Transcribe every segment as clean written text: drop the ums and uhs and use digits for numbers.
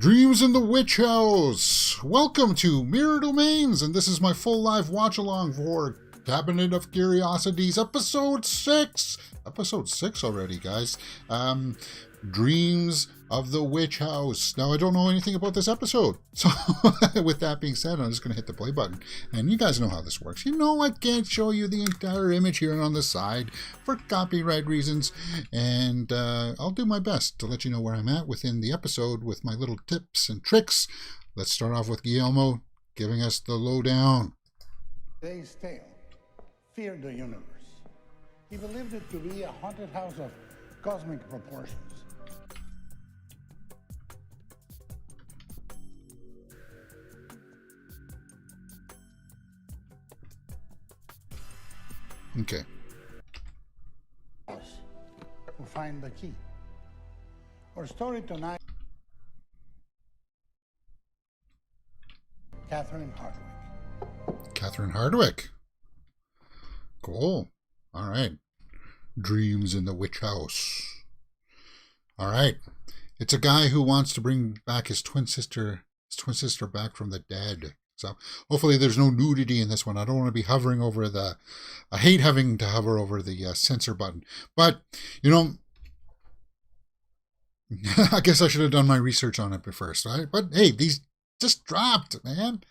Dreams in the Witch House! Welcome to Mirror Domains, and this is my full live watch-along for Cabinet of Curiosities, Episode 6! Episode 6 already, guys. Dreams of the Witch House. Now, I don't know anything about this episode, so with that being said, I'm just going to hit the play button. And you guys know how this works. You know I can't show you the entire image here on the side for copyright reasons, and I'll do my best to let you know where I'm at within the episode with my little tips and tricks. Let's start off with Guillermo giving us the lowdown. Today's tale feared the universe. He believed it to be a haunted house of cosmic proportions. Okay. Who find the key. Our story tonight, Catherine Hardwick. Catherine Hardwick. Cool. All right. Dreams in the Witch House. All right. It's a guy who wants to bring back his twin sister back from the dead. So hopefully there's no nudity in this one. I don't want to be hovering over I hate having to hover over the censor button. But, you know, I guess I should have done my research on it first, right? But hey, these just dropped, man.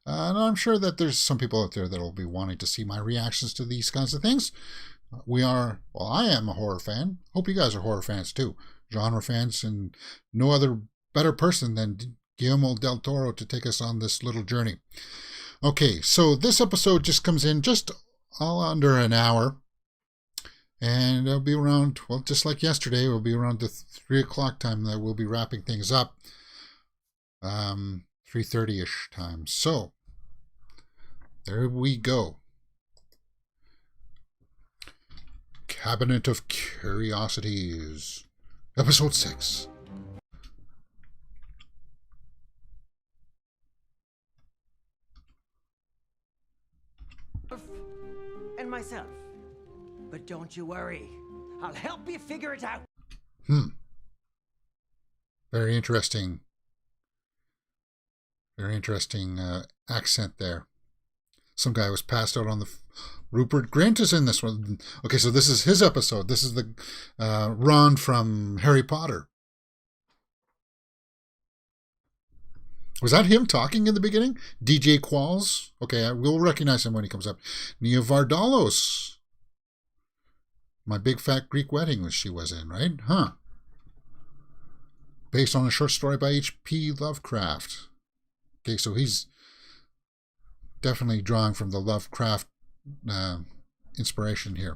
And I'm sure that there's some people out there that will be wanting to see my reactions to these kinds of things. I am a horror fan. Hope you guys are horror fans too. Genre fans, and no other better person than Guillermo del Toro to take us on this little journey. Okay, so this episode just comes in just all under an hour. And it'll be around, well, just like yesterday, it'll be around the 3 o'clock time that we'll be wrapping things up. 3:30-ish time. So, there we go. Cabinet of Curiosities, Episode 6. And myself. But don't you worry. I'll help you figure it out. Very interesting. Very interesting accent there. Some guy was passed out on the... Rupert Grint is in this one. Okay, so this is his episode. This is the Ron from Harry Potter. Was that him talking in the beginning? DJ Qualls? Okay, I will recognize him when he comes up. Nia Vardalos. My Big Fat Greek Wedding she was in, right? Huh. Based on a short story by H.P. Lovecraft. Okay, so he's definitely drawing from the Lovecraft inspiration here.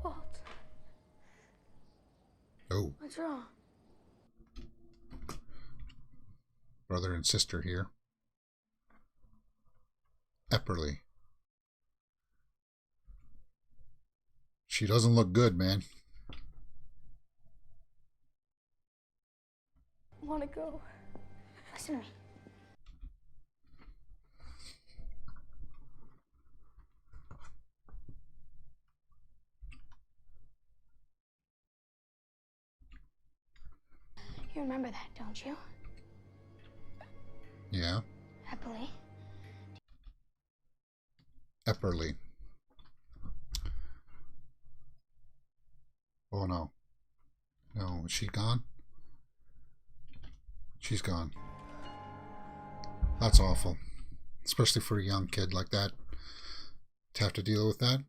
What? Oh. What's wrong? Brother and sister here. Epperly. She doesn't look good, man. I want to go. Listen to me. You remember that, don't you? Yeah. Happily. Epperly. Oh no. No, is she gone? She's gone. That's awful. Especially for a young kid like that to have to deal with that.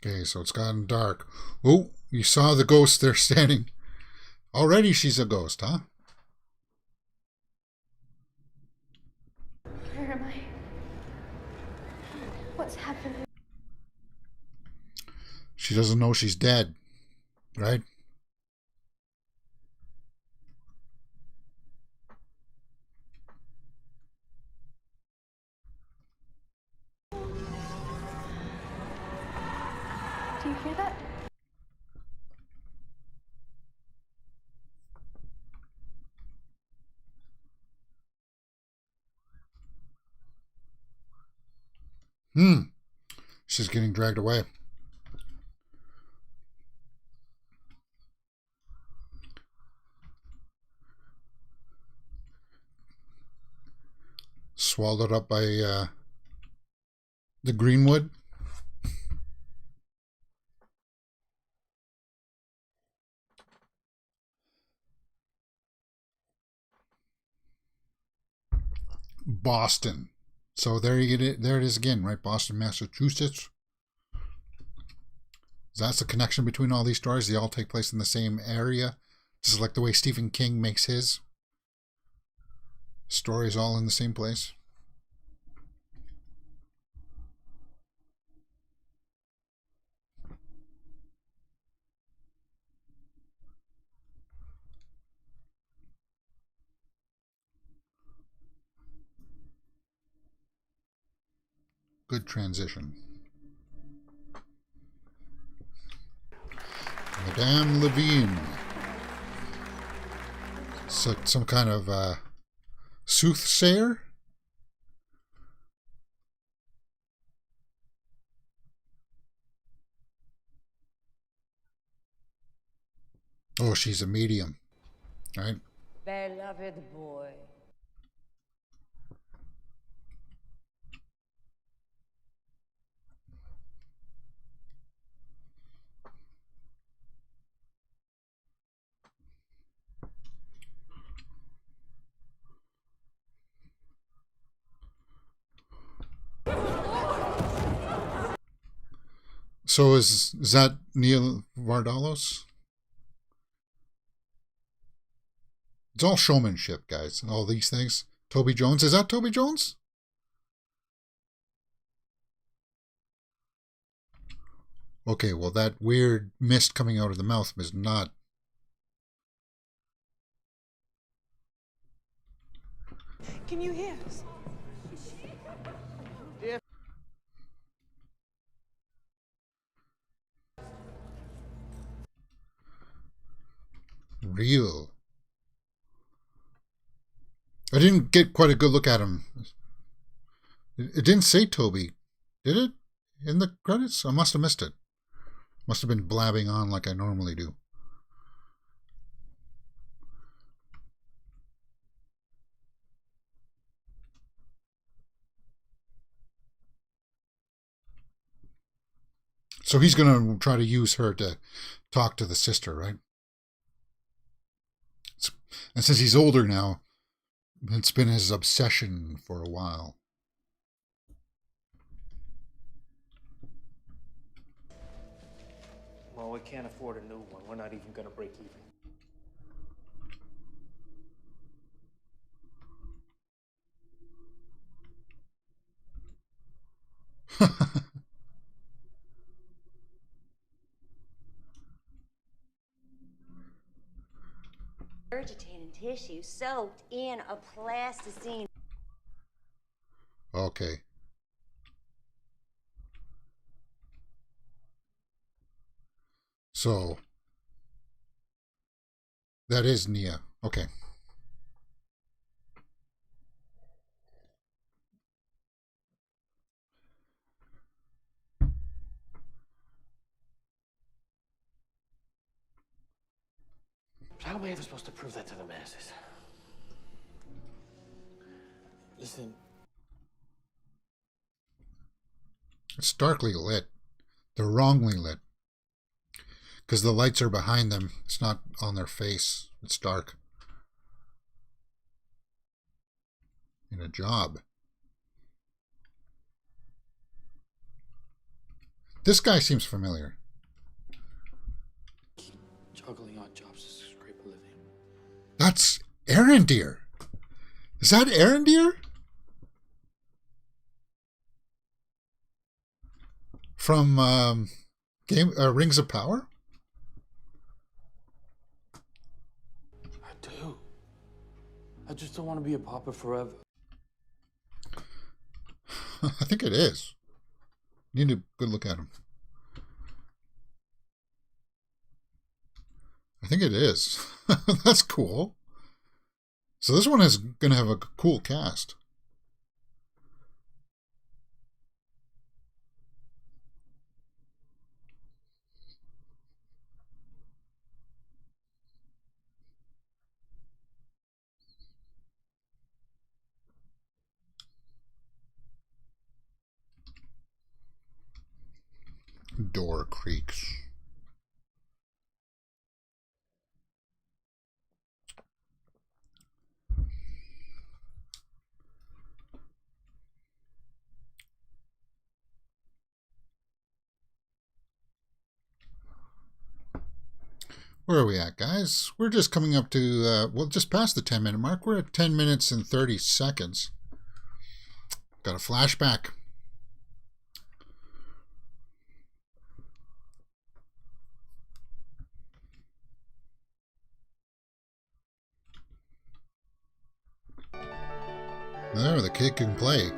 Okay, so it's gotten dark. Oh, you saw the ghost there standing. Already she's a ghost, huh? Where am I? What's happening? She doesn't know she's dead, right? you hear that? She's getting dragged away. Swallowed up by the greenwood. Boston. So there you get it. There it is again, right? Boston, Massachusetts. That's the connection between all these stories. They all take place in the same area. Just like the way Stephen King makes his stories all in the same place. Good transition. Madame Levine. So some kind of soothsayer? Oh, she's a medium, right? Beloved boy. So is that Neil Vardalos? It's all showmanship, guys. All these things. Toby Jones. Is that Toby Jones? Okay, well, that weird mist coming out of the mouth is not. Can you hear us? Real. I didn't get quite a good look at him. It didn't say Toby, did it? In the credits? I must have missed it. Must have been blabbing on like I normally do. So he's going to try to use her to talk to the sister, right? And since he's older now, it's been his obsession for a while. Well, we can't afford a new one. We're not even going to break even. Regurgitating tissue soaked in a plasticine. Okay. So, that is Nia. Okay. How am I ever supposed to prove that to the masses? Listen. It's darkly lit. They're wrongly lit. Because the lights are behind them. It's not on their face. It's dark. In a job. This guy seems familiar. Juggling odd jobs to scrape a living. That's Arendir. Is that Arendir? From Rings of Power? I do. I just don't want to be a pauper forever. I think it is. Need a good look at him. I think it is. That's cool. So this one is going to have a cool cast. Door creaks. Where are we at, guys? We're just coming up to, well, just past the 10-minute mark. We're at 10 minutes and 30 seconds. Got a flashback. There, the kid can play.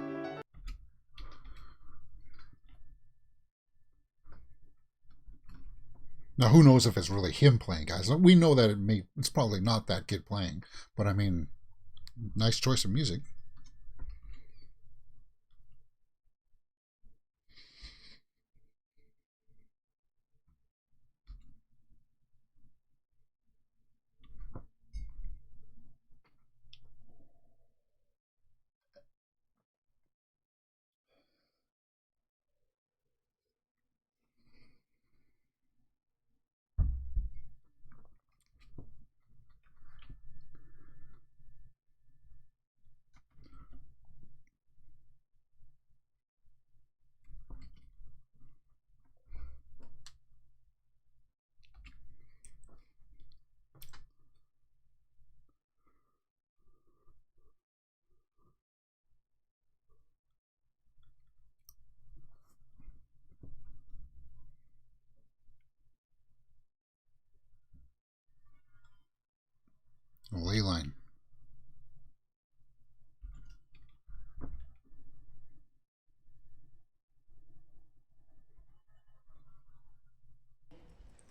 Now, who knows if it's really him playing, guys? We know that it's probably not that kid playing, but I mean, nice choice of music. Ley line.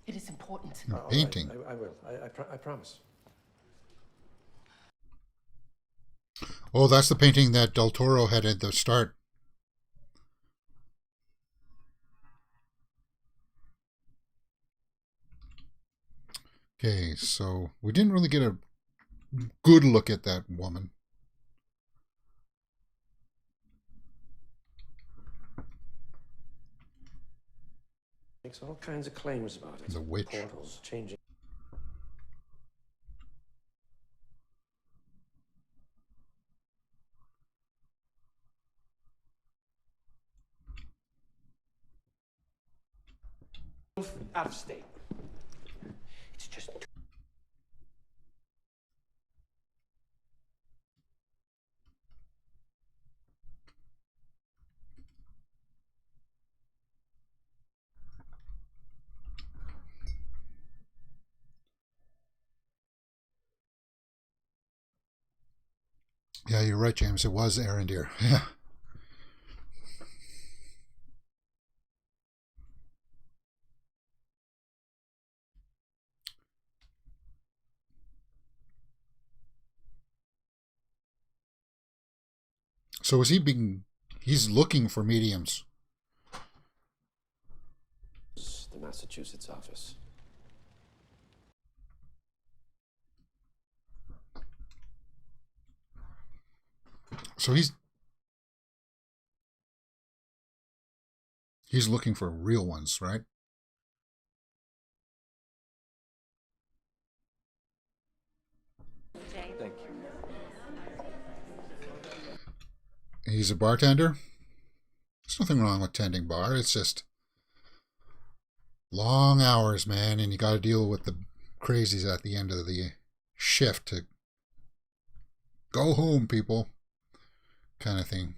It is important. Painting. I will. I promise. Oh, that's the painting that Del Toro had at the start. Okay, so we didn't really get a good look at that woman. Makes all kinds of claims about it. The witch. Portals changing. Out of state. It's just Yeah, you're right, James. It was Arendir. Yeah. So is he being... He's looking for mediums. The Massachusetts office. So he's looking for real ones, right? Thank you. He's a bartender. There's nothing wrong with tending bar. It's just long hours, man, and you got to deal with the crazies at the end of the shift to go home, people, kind of thing.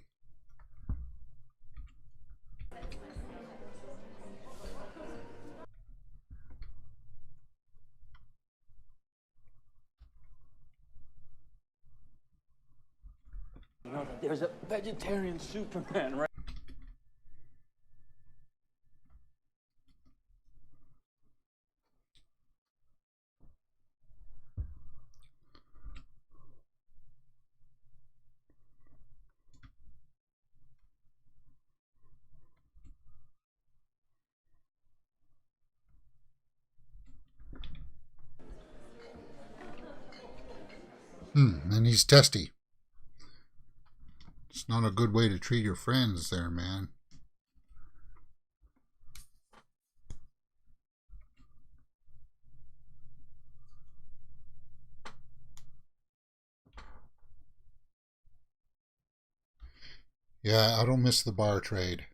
You know, there's a vegetarian Superman, right? And he's testy. It's not a good way to treat your friends there, man. Yeah, I don't miss the bar trade.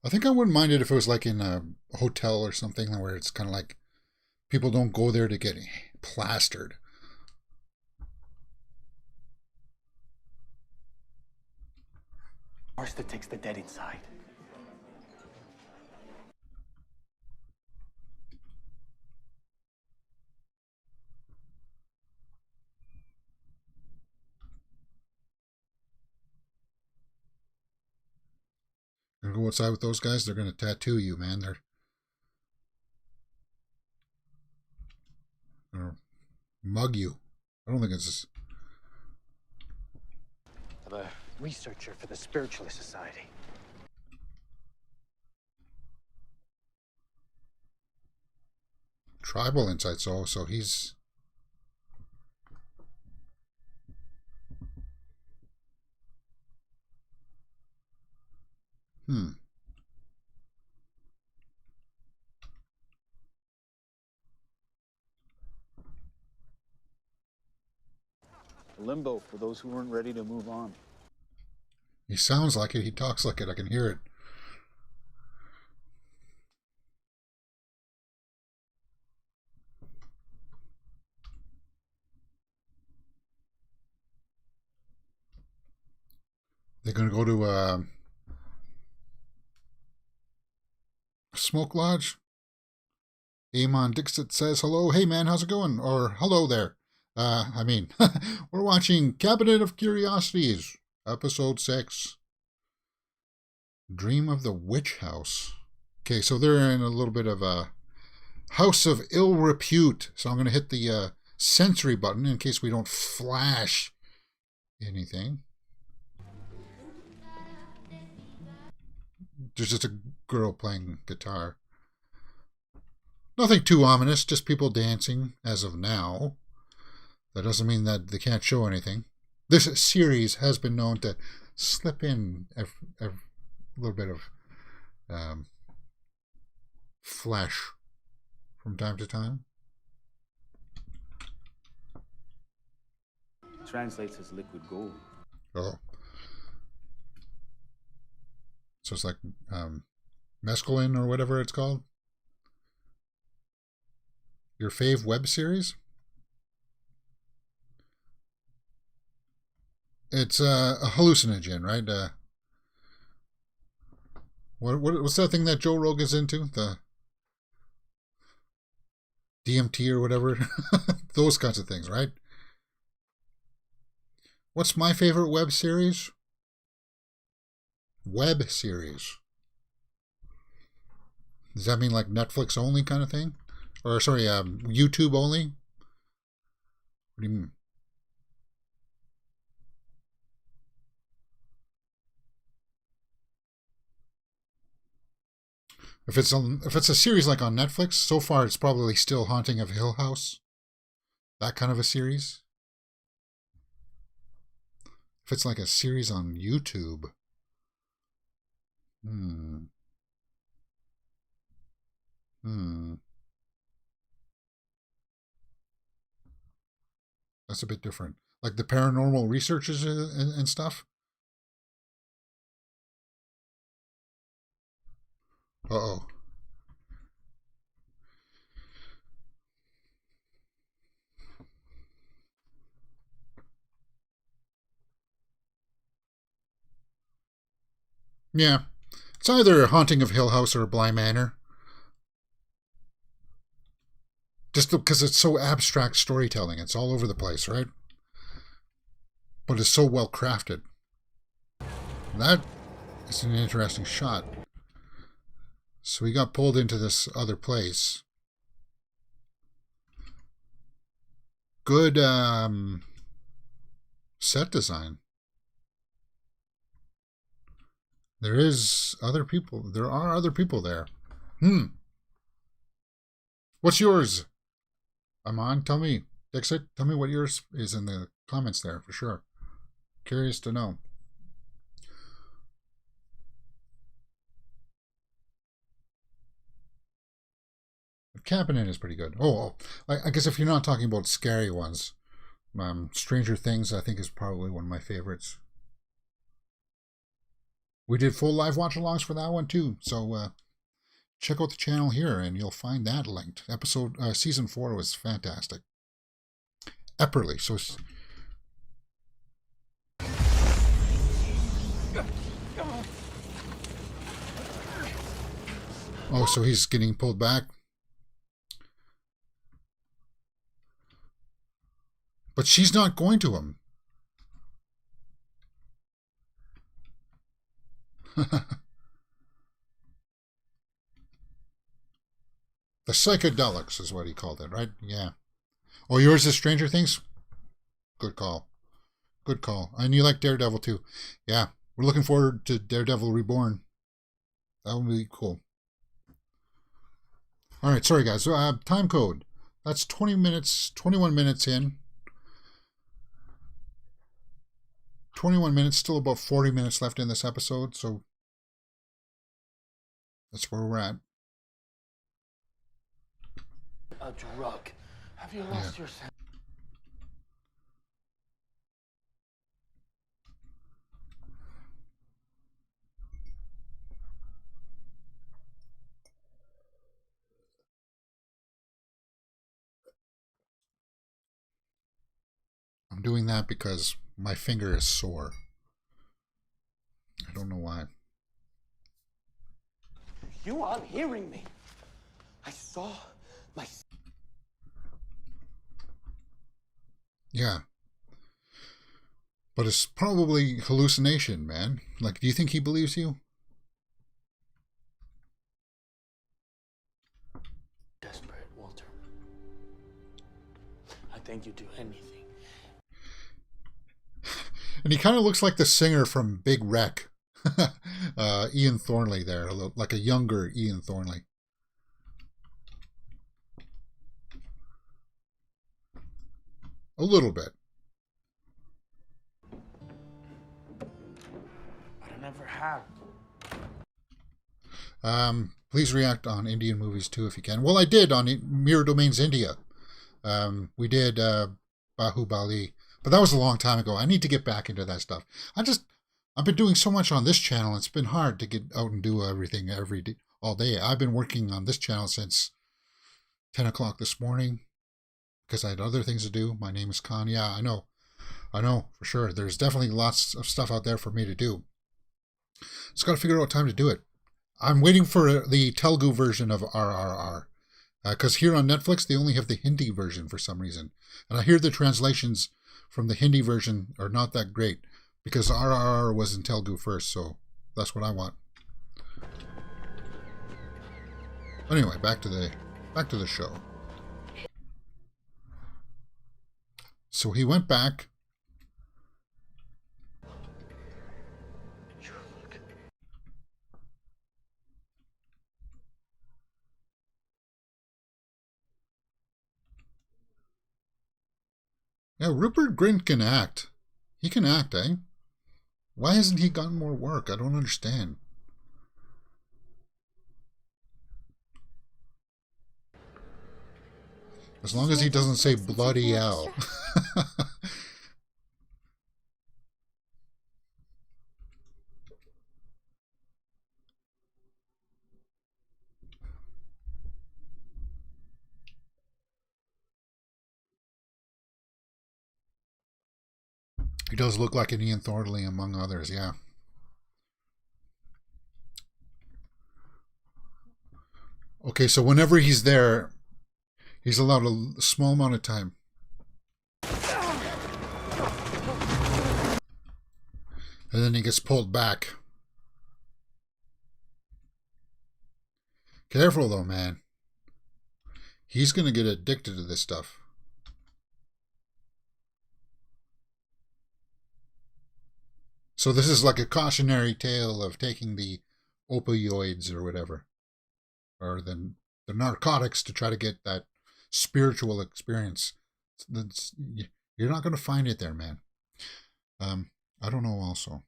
I think I wouldn't mind it if it was like in a hotel or something where it's kind of like people don't go there to get plastered. Horse that takes the dead inside. Gonna go outside with those guys, they're gonna tattoo you, man. They're gonna mug you. I don't think it's... I'm a researcher for the Spiritualist Society. Tribal insights, so he's... Limbo for those who weren't ready to move on. He sounds like it. He talks like it. I can hear it. They're going to go to a smoke lodge. Amon Dixit says, hello. Hey, man, how's it going? Or hello there. We're watching Cabinet of Curiosities, Episode 6. Dream of the Witch House. Okay, so they're in a little bit of a house of ill repute. So I'm going to hit the sensory button in case we don't flash anything. There's just a girl playing guitar. Nothing too ominous, just people dancing as of now. That doesn't mean that they can't show anything. This series has been known to slip in a little bit of flesh from time to time. Translates as liquid gold. Oh. So it's like mescaline or whatever it's called. Your fave web series? It's a hallucinogen, right? What's that thing that Joe Rogan's into? The DMT or whatever? Those kinds of things, right? What's my favorite web series? Web series. Does that mean like Netflix only kind of thing? Or, sorry, YouTube only? What do you mean? If it's a series like on Netflix, so far it's probably still Haunting of Hill House. That kind of a series. If it's like a series on YouTube. That's a bit different. Like the paranormal researchers and stuff. Uh-oh. Yeah. It's either a Haunting of Hill House or a Bly Manor. Just because it's so abstract storytelling. It's all over the place, right? But it's so well crafted. That is an interesting shot. So we got pulled into this other place. Good set design. There is other people. There are other people there. What's yours, I'm on. Tell me, Dixit, tell me what yours is in the comments there for sure. Curious to know. Cabinet is pretty good. Oh, I guess if you're not talking about scary ones, Stranger Things I think is probably one of my favorites. We did full live watch-alongs for that one too, so check out the channel here and you'll find that linked. Season 4 was fantastic. Epperly, so. Oh, so he's getting pulled back. But she's not going to him. The psychedelics is what he called it, right? Yeah. Oh, yours is Stranger Things? Good call. Good call. And you like Daredevil too. Yeah. We're looking forward to Daredevil Reborn. That would be cool. All right, sorry guys. Time code. That's 20 minutes, 21 minutes in. 21 minutes, still about 40 minutes left in this episode, so that's where we're at. A drug. Have you lost your sense? I'm doing that because my finger is sore. I don't know why. You aren't hearing me. I saw my... Yeah. But it's probably hallucination, man. Like, do you think he believes you? Desperate, Walter. I think you'd do anything. And he kind of looks like the singer from Big Wreck. Ian Thornley there, like a younger Ian Thornley. A little bit. But I never have. Please react on Indian movies too if you can. Well, I did on Mirror Domains India. We did Bahubali, but that was a long time ago. I need to get back into that stuff. I've been doing so much on this channel. It's been hard to get out and do everything all day. I've been working on this channel since 10 o'clock this morning because I had other things to do. My name is Khan. Yeah, I know for sure. There's definitely lots of stuff out there for me to do. Just got to figure out what time to do it. I'm waiting for the Telugu version of RRR because here on Netflix they only have the Hindi version for some reason, and I hear the translations from the Hindi version are not that great because RRR was in Telugu first, so that's what I want. Anyway, back to the show. So he went back. Yeah, Rupert Grint can act. He can act, eh? Why hasn't he gotten more work? I don't understand. As long as he doesn't say bloody hell. He does look like an Ian Thornley among others, yeah. Okay, so whenever he's there, he's allowed a small amount of time. And then he gets pulled back. Careful though, man. He's going to get addicted to this stuff. So this is like a cautionary tale of taking the opioids or whatever. Or the narcotics to try to get that spiritual experience. You're not going to find it there, man. I don't know also.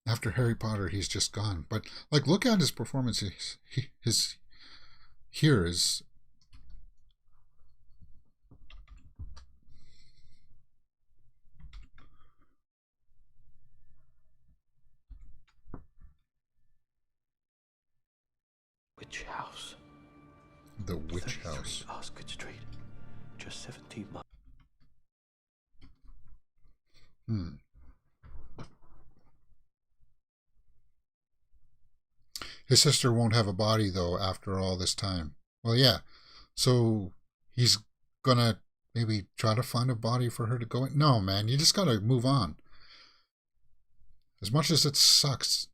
After Harry Potter, he's just gone. But like, look at his performance. His here is. Which house? The Witch 33 House. Osgood Street. Just 17 miles. His sister won't have a body, though, after all this time. Well, yeah. So he's gonna maybe try to find a body for her to go in. No, man, you just gotta move on. As much as it sucks.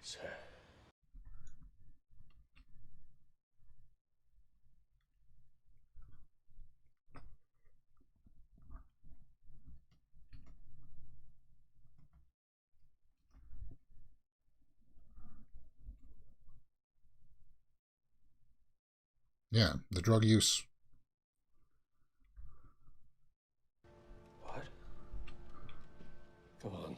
Sir. Yeah, the drug use. What? Go on.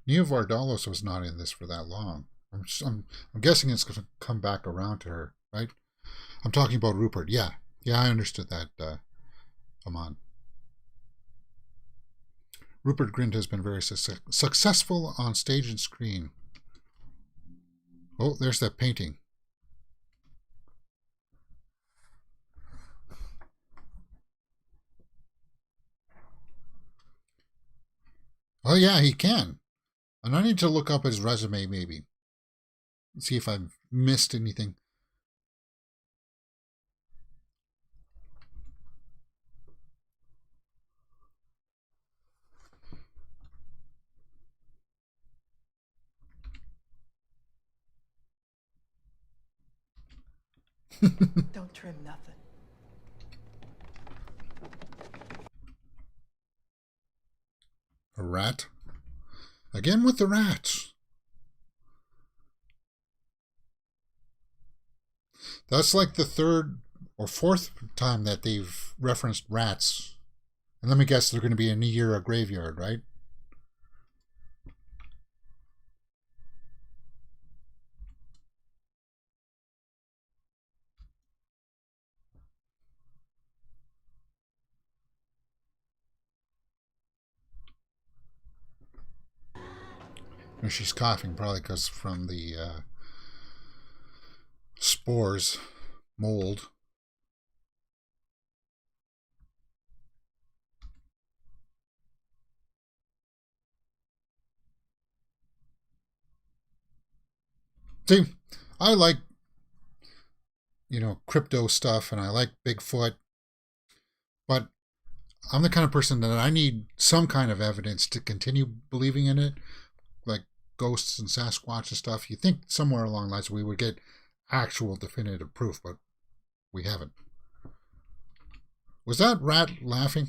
Nia Vardalos was not in this for that long. I'm guessing it's going to come back around to her, right? I'm talking about Rupert. Yeah, I understood that, Aman. Rupert Grint has been very successful on stage and screen. Oh, there's that painting. Oh, yeah, he can. And I need to look up his resume, maybe. See if I've missed anything. Don't trim nothing. A rat? Again with the rats. That's like the third or fourth time that they've referenced rats. And let me guess, they're going to be near a graveyard, right? And she's coughing, probably because from the spores, mold. See, I like, crypto stuff, and I like Bigfoot, but I'm the kind of person that I need some kind of evidence to continue believing in it, like ghosts and Sasquatch and stuff. You think somewhere along the lines we would get actual definitive proof, but we haven't. Was that rat laughing?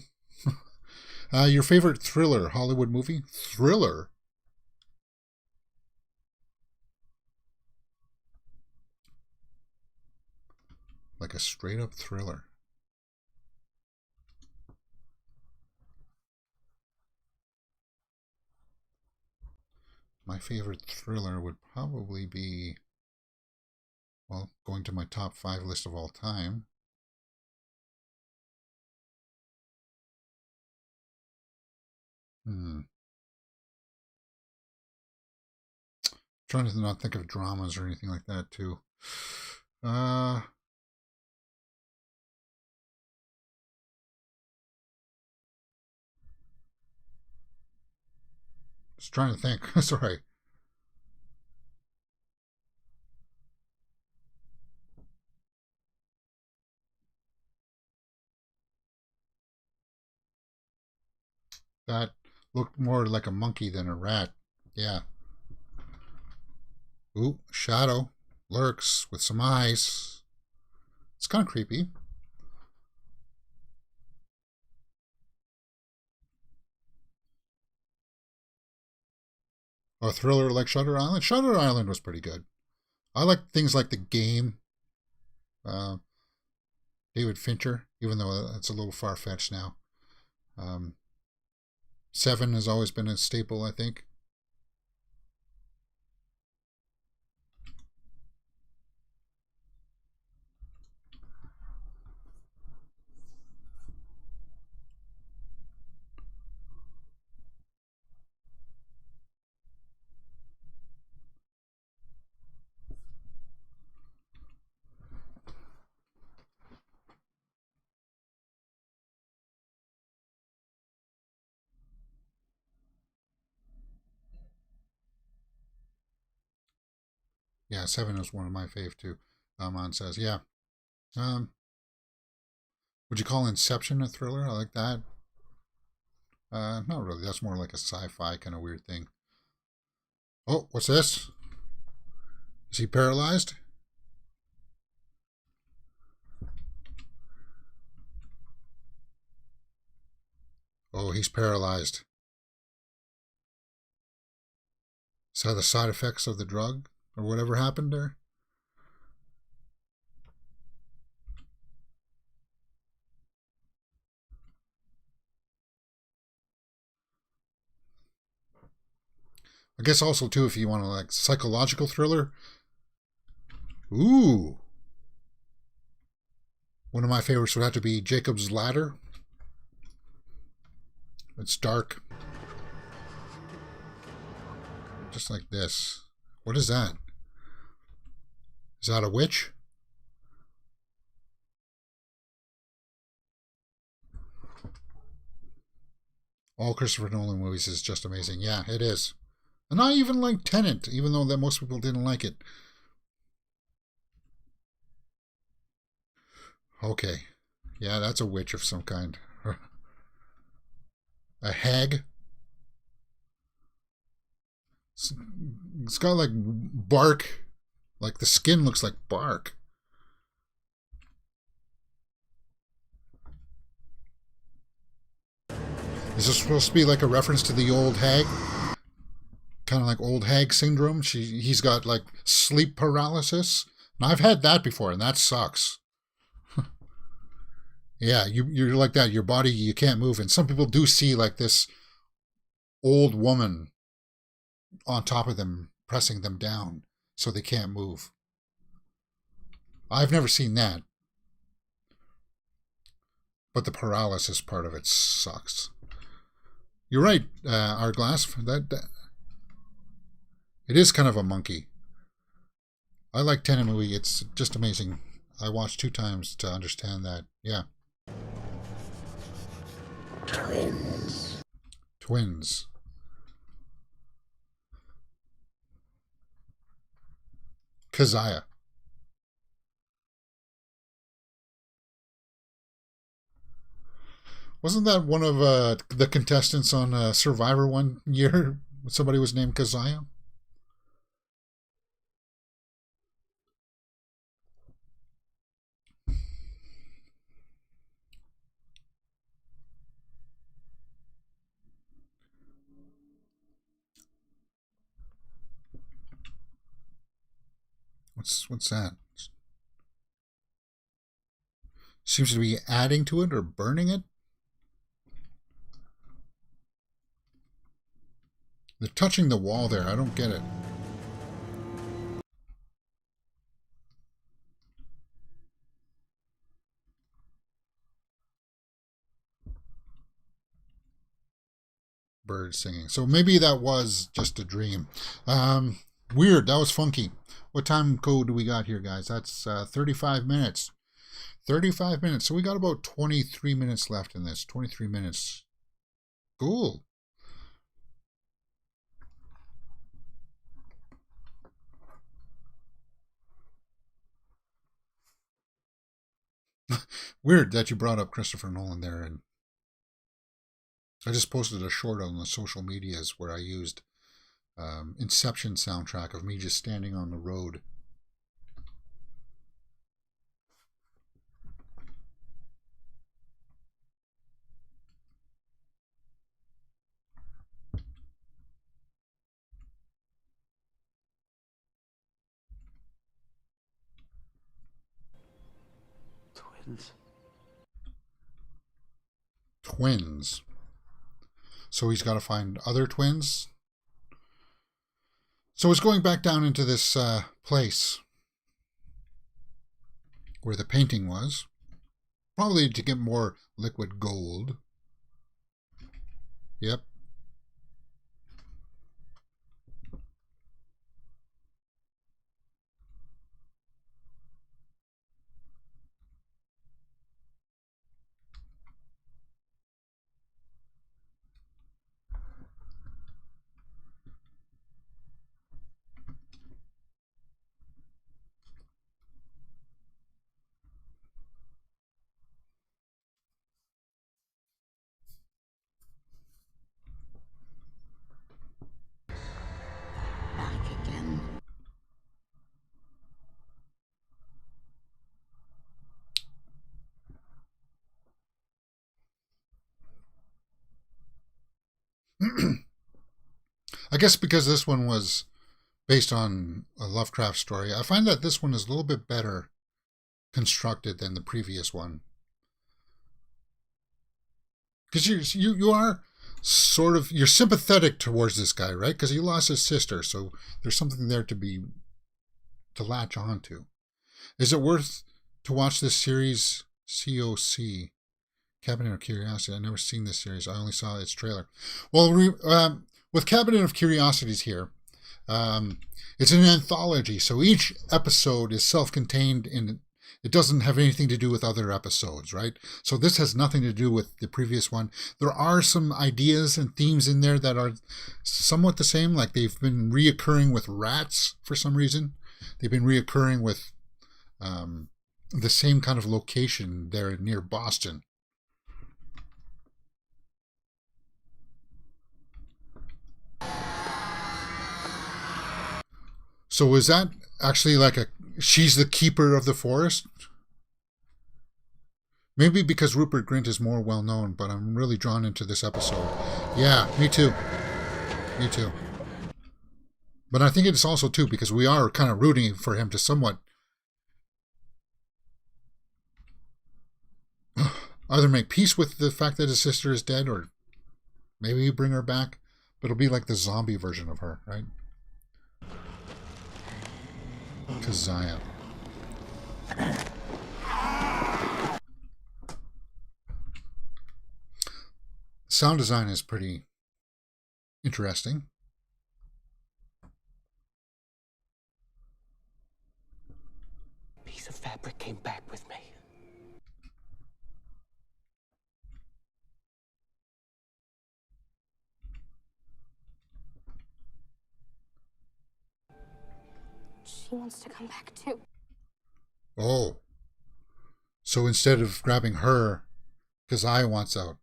Your favorite thriller Hollywood movie? Thriller? Like a straight up thriller. My favorite thriller would probably be, well, going to my top 5 list of all time. Trying to not think of dramas or anything like that too. Just trying to think. Sorry. That looked more like a monkey than a rat. Yeah. Ooh, shadow lurks with some eyes. It's kind of creepy. A thriller like Shutter Island. Shutter Island was pretty good. I like things like The Game. David Fincher, even though it's a little far-fetched now. Seven has always been a staple, I think. Yeah, Seven is one of my fave too. On says, yeah. Would you call Inception a thriller? I like that. Not really. That's more like a sci-fi kind of weird thing. Oh, what's this? Is he paralyzed? Oh, he's paralyzed. Is that the side effects of the drug or whatever happened there? I guess also too, if you want to like psychological thriller. Ooh. One of my favorites would have to be Jacob's Ladder. It's dark. Just like this. What is that? Is that a witch? All Christopher Nolan movies is just amazing. Yeah, it is. And I even like Tenet, even though that most people didn't like it. Okay. Yeah, that's a witch of some kind. A hag. It's got like bark. Like the skin looks like bark. Is this supposed to be like a reference to the old hag? Kind of like old hag syndrome. He's got like sleep paralysis. And I've had that before, and that sucks. Yeah, you're like that. Your body, you can't move. And some people do see like this old woman on top of them, pressing them down so they can't move. I've never seen that. But the paralysis part of it sucks. You're right, Hourglass. That it is kind of a monkey. I like Tenet movie. It's just amazing. I watched 2 times to understand that. Yeah. Twins. Keziah. Wasn't that one of the contestants on Survivor one year? Somebody was named Keziah? What's that? Seems to be adding to it or burning it. They're touching the wall there. I don't get it. Birds singing. So maybe that was just a dream. Weird. That was funky. What time code do we got here, guys? That's 35 minutes. 35 minutes. So we got about 23 minutes left in this. 23 minutes. Cool. Weird that you brought up Christopher Nolan there, and I just posted a short on the social medias where I used Inception soundtrack of me just standing on the road. Twins. So he's got to find other twins. So he's going back down into this place where the painting was, probably to get more liquid gold. Yep. I guess because this one was based on a Lovecraft story, I find that this one is a little bit better constructed than the previous one. Because you are sort of, you're sympathetic towards this guy, right? Because he lost his sister, so there's something there to latch on to. Is it worth to watch this series, COC, Cabinet of Curiosities? I've never seen this series. I only saw its trailer. Well, with Cabinet of Curiosities here, it's an anthology, so each episode is self-contained and it doesn't have anything to do with other episodes, right? So this has nothing to do with the previous one. There are some ideas and themes in there that are somewhat the same, like they've been reoccurring with rats for some reason. They've been reoccurring with the same kind of location there near Boston. So is that actually like she's the keeper of the forest? Maybe because Rupert Grint is more well known, but I'm really drawn into this episode. Yeah, me too. Me too. But I think it's also too because we are kind of rooting for him to somewhat either make peace with the fact that his sister is dead or maybe bring her back. But it'll be like the zombie version of her, right? Keziah. Sound design is pretty interesting. Piece of fabric came back with me. She wants to come back too. Oh. So instead of grabbing her, Keziah wants out.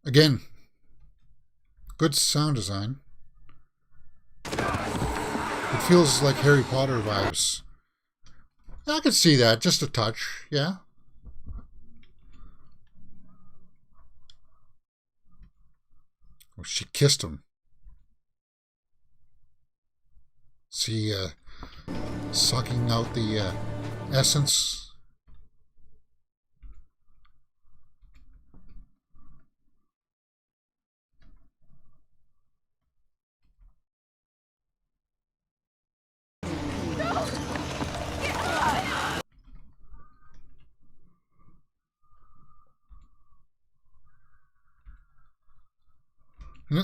Again, good sound design. It feels like Harry Potter vibes. I could see that, just a touch, yeah. Oh, she kissed him. See, sucking out the essence.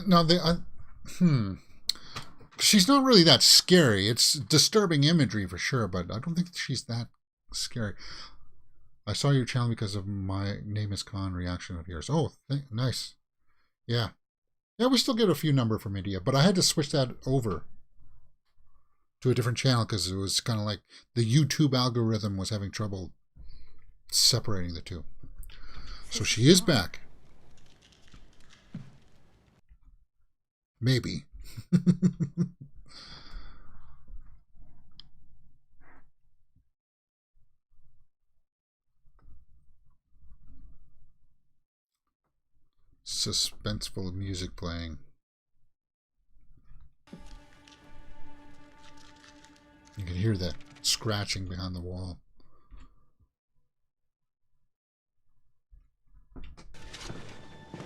Now, She's not really that scary. It's disturbing imagery for sure, but I don't think she's that scary. I saw your channel because of my name is Khan reaction of yours. Oh, nice. Yeah. Yeah, we still get a few number from India, but I had to switch that over to a different channel because it was kind of like the YouTube algorithm was having trouble separating the two. So she is back. Maybe. Suspenseful music playing. You can hear that scratching behind the wall.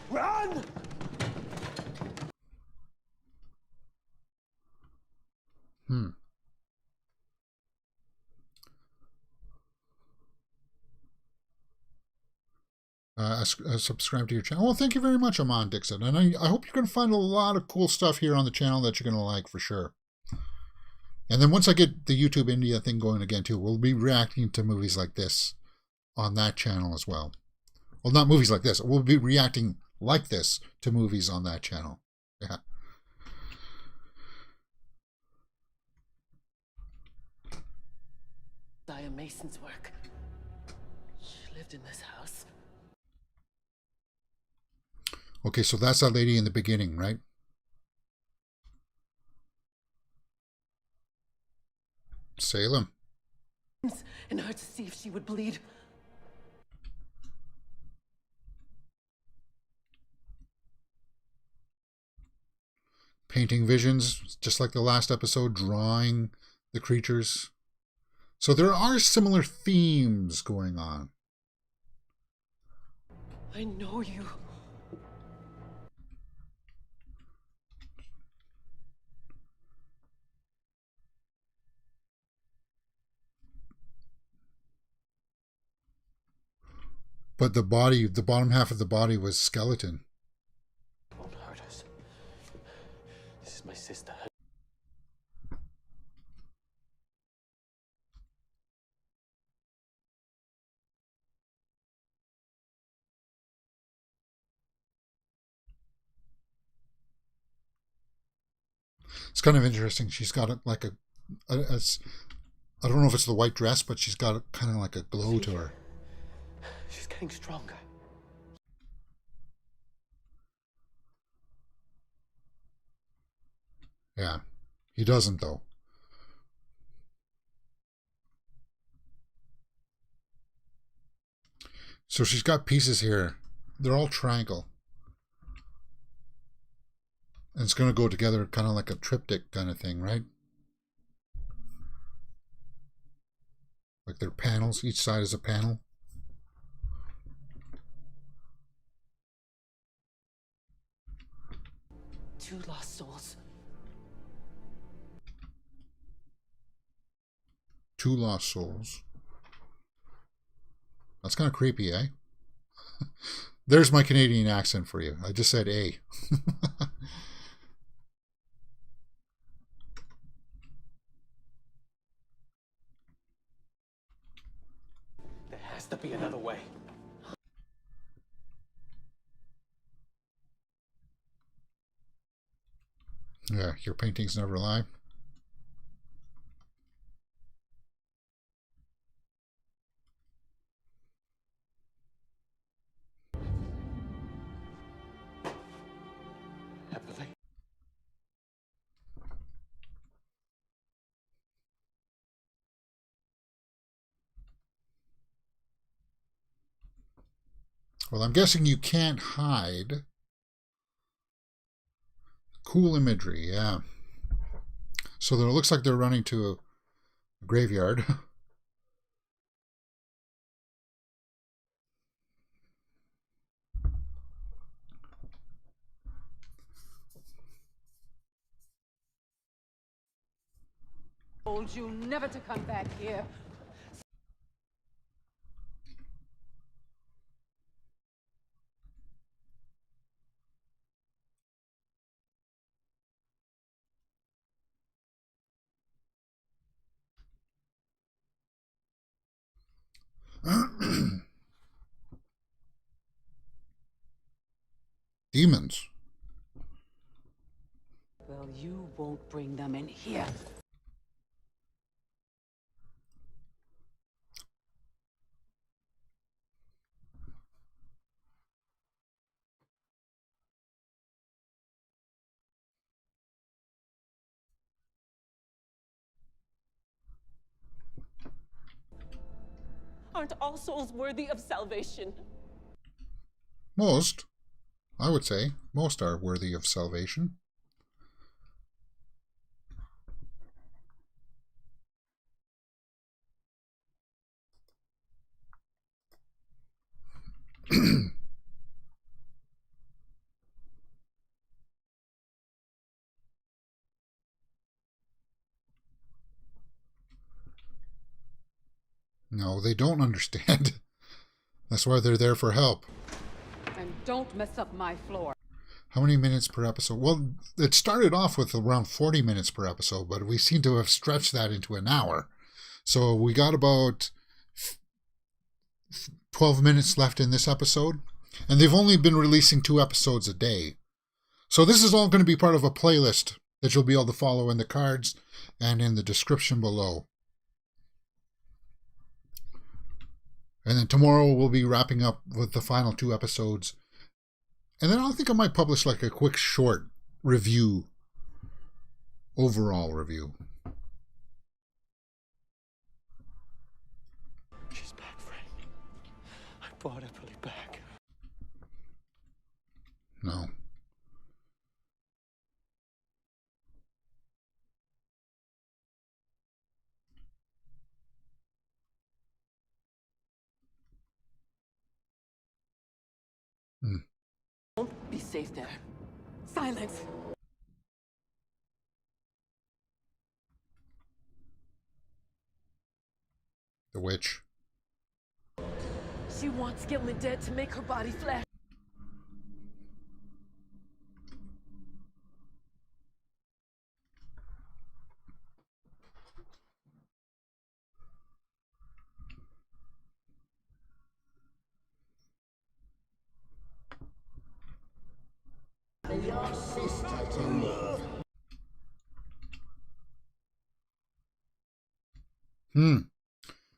Run! Subscribe to your channel. Well, thank you very much, Amon Dixon. And I hope you're going to find a lot of cool stuff here on the channel that you're going to like for sure. And then once I get the YouTube India thing going again too, we'll be reacting to movies like this on that channel as well. Well, not movies like this. We'll be reacting like this to movies on that channel. Yeah. Diane Mason's work. She lived in this house. Okay, so that's that lady in the beginning, right? Salem. In her to see if she would bleed. Painting visions, just like the last episode, drawing the creatures. So there are similar themes going on. I know you. But the body, the bottom half of the body was skeleton. Won't hurt us. This is my sister. It's kind of interesting. She's got like I don't know if it's the white dress, but she's got kind of like a glow to her. She's getting stronger. Yeah, he doesn't though. So she's got pieces here. They're all triangle. And it's going to go together kind of like a triptych kind of thing, right? Like they're panels. Each side is a panel. Two lost souls. Two lost souls. That's kind of creepy, eh? There's my Canadian accent for you. I just said A. There has to be another way. Yeah, your paintings never lie. Happily. Well, I'm guessing you can't hide. Cool imagery, yeah. So it looks like they're running to a graveyard. Told you never to come back here. Demons. Well, you won't bring them in here. Aren't all souls worthy of salvation? Most, I would say, most are worthy of salvation. No, they don't understand. That's why they're there for help. And don't mess up my floor. How many minutes per episode? Well, it started off with around 40 minutes per episode, but we seem to have stretched that into an hour. So we got about 12 minutes left in this episode, and they've only been releasing 2 episodes a day. So this is all going to be part of a playlist that you'll be able to follow in the cards and in the description below. And then tomorrow we'll be wrapping up with the final 2 episodes. And then I think I might publish like a quick short review, overall review. She's back, Frank. I brought Emily back. No. Won't be safe there. Silence. The witch. She wants Gilman dead to make her body flesh.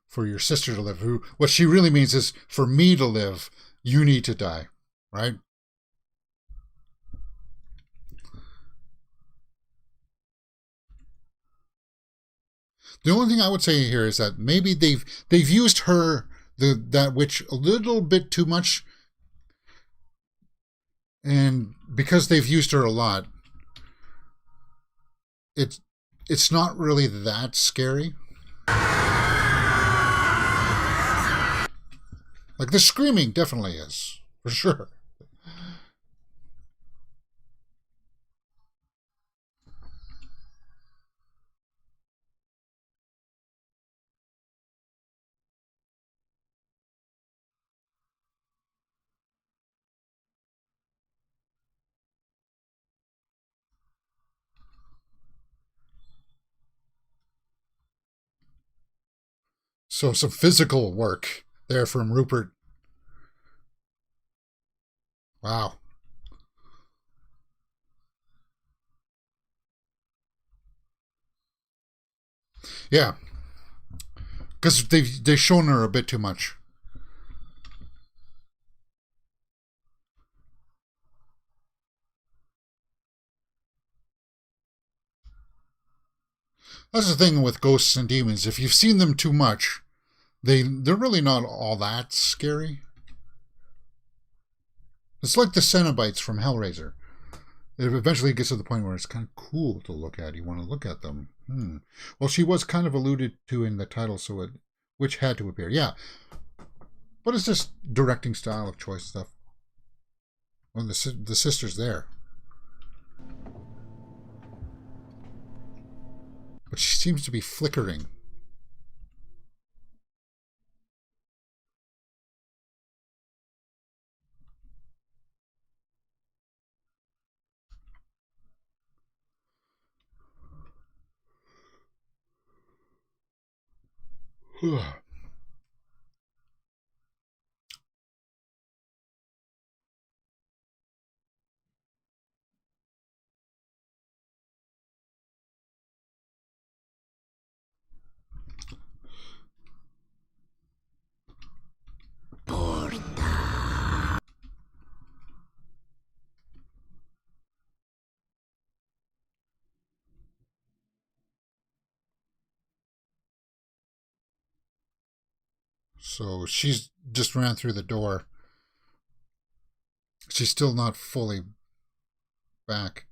For your sister to live. What she really means is, for me to live, you need to die. Right? The only thing I would say here is that maybe they've used her, that witch, a little bit too much. And because they've used her a lot, it's not really that scary. Like the screaming definitely is, for sure. So some physical work there from Rupert. Wow. Yeah. Because they've shown her a bit too much. That's the thing with ghosts and demons. If you've seen them too much, they're really not all that scary. It's like the Cenobites from Hellraiser. It eventually gets to the point where it's kind of cool to look at. You want to look at them. Well, she was kind of alluded to in the title, so which had to appear. Yeah. But it's just directing style of choice stuff. Well, the sister's there. But she seems to be flickering. So she's just ran through the door. She's still not fully back.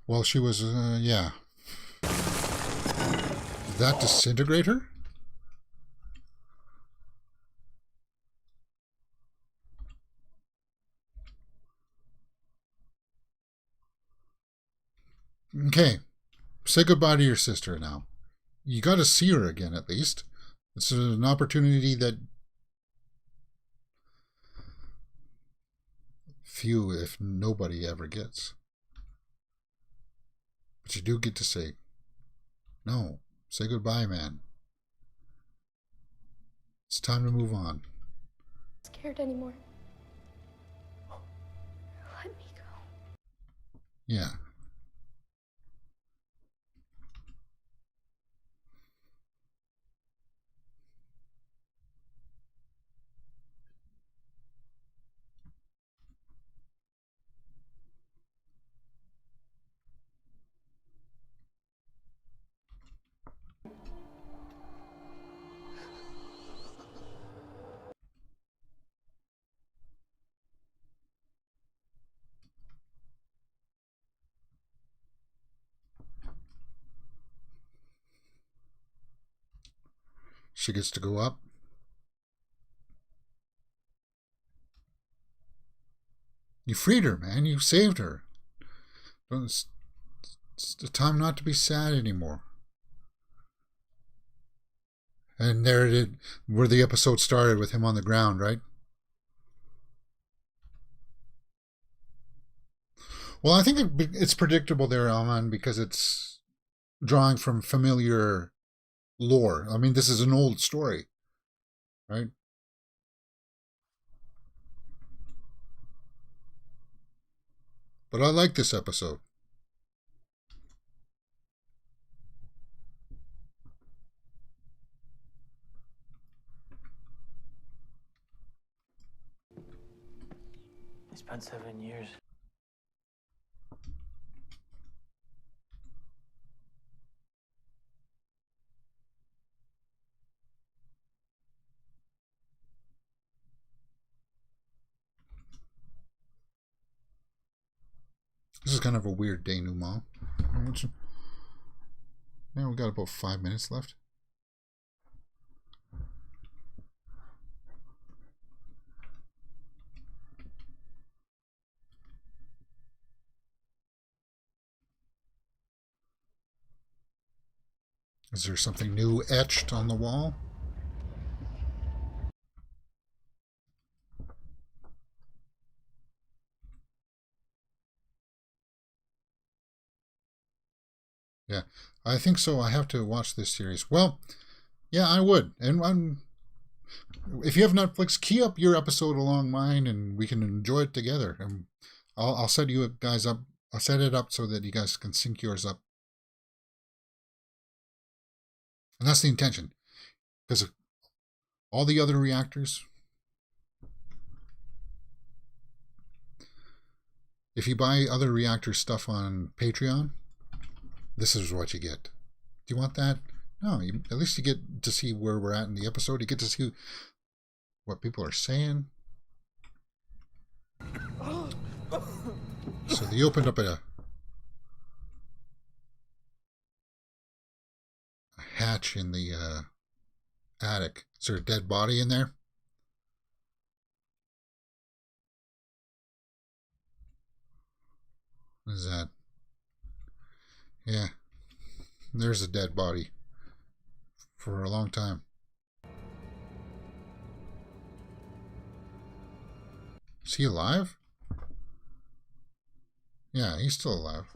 Well, she was, yeah. Did that disintegrate her? Okay. Say goodbye to your sister now. You got to see her again, at least. This is an opportunity that few, if nobody, ever gets. But you do get to say, no, say goodbye, man. It's time to move on. Scared anymore. Let me go. Yeah. She gets to go up. You freed her, man. You saved her. It's the time not to be sad anymore. And there it is, where the episode started with him on the ground, right? Well, I think it's predictable there, Alman, because it's drawing from familiar lore. I mean, this is an old story, right? But I like this episode. I spent 7 years. This is kind of a weird denouement. Yeah, we got about 5 minutes left. Is there something new etched on the wall? Yeah, I think so. I have to watch this series. Well, yeah, I would. And if you have Netflix, key up your episode along mine, and we can enjoy it together. And I'll set you guys up. I'll set it up so that you guys can sync yours up. And that's the intention, because all the other reactors, if you buy other reactor stuff on Patreon, this is what you get. Do you want that? No, at least you get to see where we're at in the episode. You get to see what people are saying. So they opened up a hatch in the attic. Is there a dead body in there? What is that? Yeah, there's a dead body for a long time. Is he alive? Yeah, he's still alive.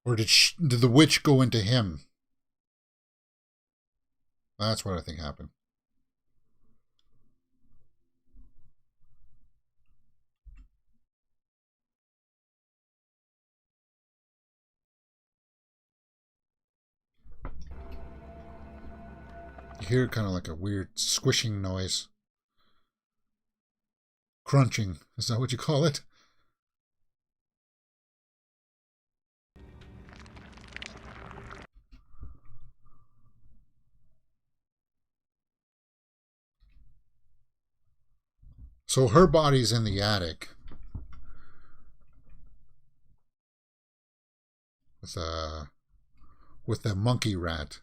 Or did the witch go into him? That's what I think happened. You hear kind of like a weird squishing noise. crunching. Is that what you call it? So her body's in the attic with the monkey rat.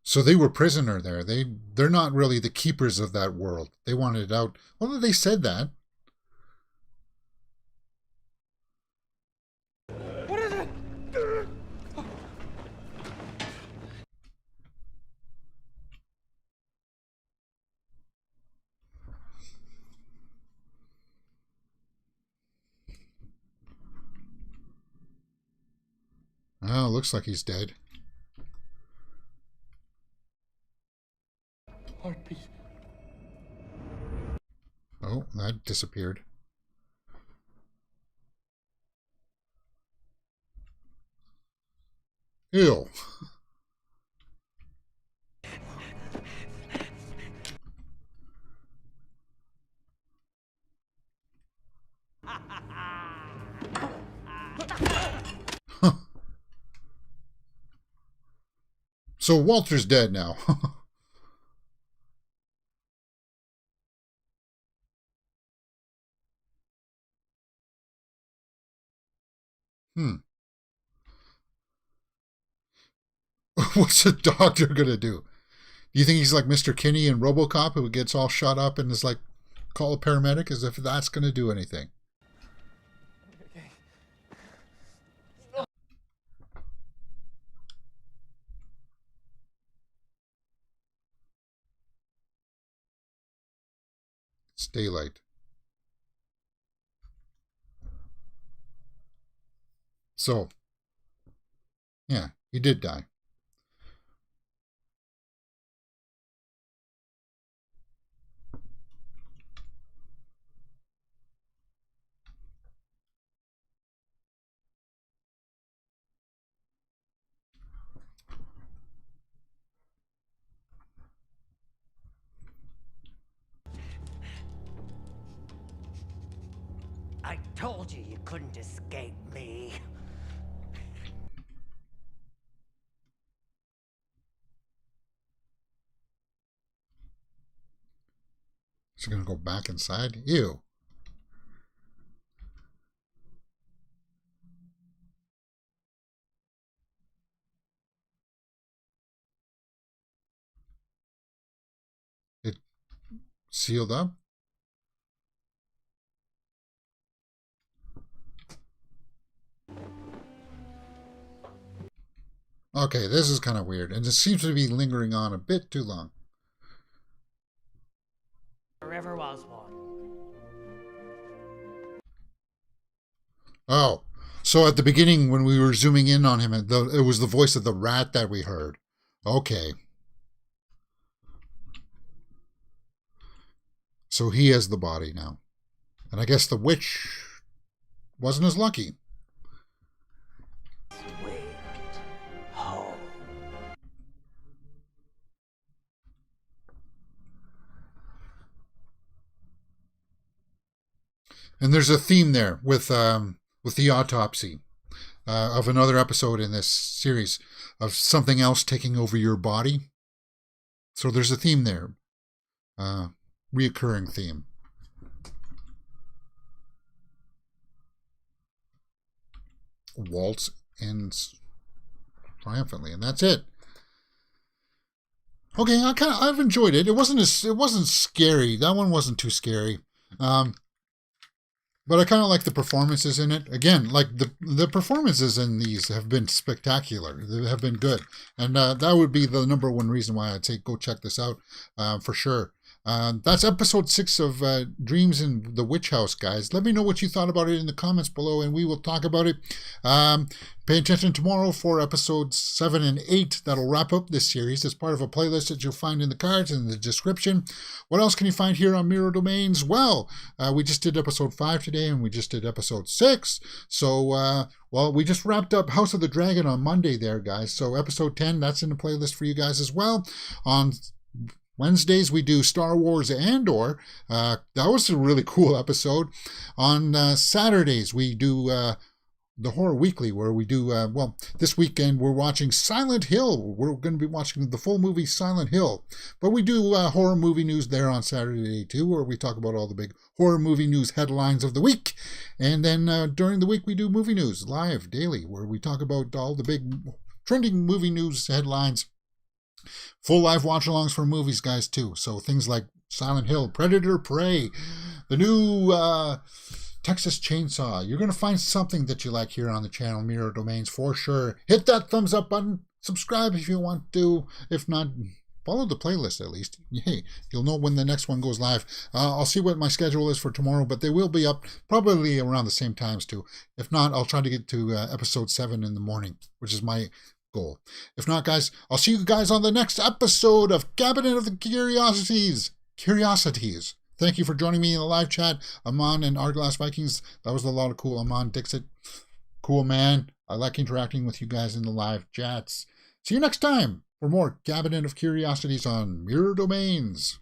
So they were prisoner there. They're not really the keepers of that world. They wanted it out. Well, they said that. What is it? Oh, looks like he's dead. Heartbeat. Oh, that disappeared. Ew. Huh. So Walter's dead now. What's the doctor gonna do? Do you think he's like Mr. Kinney in RoboCop, who gets all shot up and is like, call a paramedic, as if that's gonna do anything? It's daylight. So, yeah, he did die. I told you couldn't escape me. Is he gonna go back inside? Ew. It sealed up? Okay, this is kind of weird, and it seems to be lingering on a bit too long. There ever was one. Oh, so at the beginning when we were zooming in on him, it was the voice of the rat that we heard. Okay. So he has the body now. And I guess the witch wasn't as lucky. Sweet home. And there's a theme there with the autopsy of another episode in this series of something else taking over your body. So there's a theme there, reoccurring theme. Waltz ends triumphantly, and that's it. Okay, I've enjoyed it. It wasn't scary. That one wasn't too scary. But I kind of like the performances in it. Again, like the performances in these have been spectacular. They have been good. And that would be the number one reason why I'd say go check this out for sure. That's episode 6 of Dreams in the Witch House, guys. Let me know what you thought about it in the comments below, and we will talk about it. Pay attention tomorrow for episodes 7 and 8. That'll wrap up this series. It's part of a playlist that you'll find in the cards and in the description. What else can you find here on Mirror Domains? Well, we just did episode 5 today, and we just did episode 6. So, well, we just wrapped up House of the Dragon on Monday there, guys. So episode 10, that's in the playlist for you guys as well. On Wednesdays, we do Star Wars Andor. That was a really cool episode. On Saturdays, we do the Horror Weekly, where we do, well, this weekend we're watching Silent Hill. We're going to be watching the full movie Silent Hill. But we do horror movie news there on Saturday too, where we talk about all the big horror movie news headlines of the week. And then during the week we do movie news live daily, where we talk about all the big trending movie news headlines. Full live watch-alongs for movies, guys, too. So things like Silent Hill, Predator, Prey, the new Texas Chainsaw. You're going to find something that you like here on the channel, Mirror Domains, for sure. Hit that thumbs up button. Subscribe if you want to. If not, follow the playlist at least. Hey, you'll know when the next one goes live. I'll see what my schedule is for tomorrow, but they will be up probably around the same times too. If not, I'll try to get to episode 7 in the morning, which is my goal. If not, guys, I'll see you guys on the next episode of Cabinet of Curiosities. Thank you for joining me in the live chat. Amon and Arglass Vikings. That was a lot of cool. Amon Dixit. Cool, man. I like interacting with you guys in the live chats. See you next time for more Cabinet of Curiosities on Mirror Domains.